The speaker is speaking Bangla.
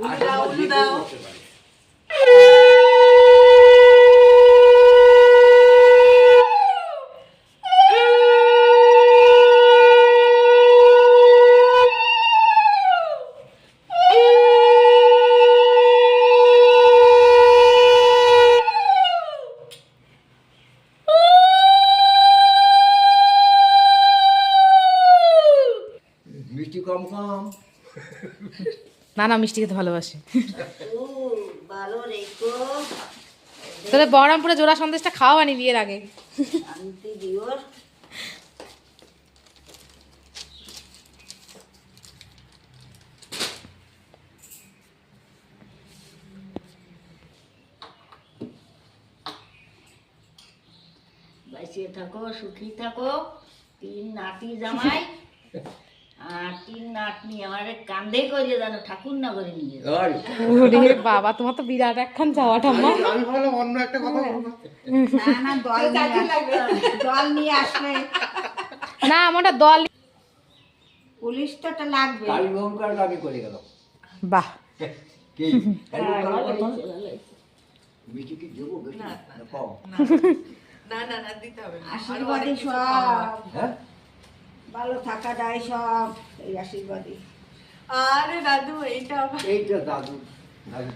উলু দাও। মিষ্টি কম কম। না না, মিষ্টি খেতে ভালোবাসে। ও ভালো রেখো, তোদের বহরমপুরে জোড়া সন্দেশটা খাওয়ানি বিয়ের আগে। শান্তি দিও। বাঁচিয়ে থাকো, সুখী থাকো। 3 নাতি জামাই আর 3 নাতনি আমার কান্দে করে জানো ঠাকুর নগরে নিয়ে যাও। আর ওরে বাবা, তোমার তো বিরাট একখান যাওয়া ঠাম্মা। আমি ভাবলাম অন্য একটা কথা বলবো। না না, দল নিয়ে আসবে। না আমারটা দল। পুলিশটা তো লাগবে। কালী ভয়ঙ্কর আমি করে গেল। বাহ, কি কালী ভয়ঙ্কর কথা? মিষ্টি কি দেবো বেশি না কম? আশীর্বাদই সব, হ্যাঁ ভালো থাকা যায় সব এই আশীর্বাদই। আরে দাদু এইটা এইটা দাদু দাদু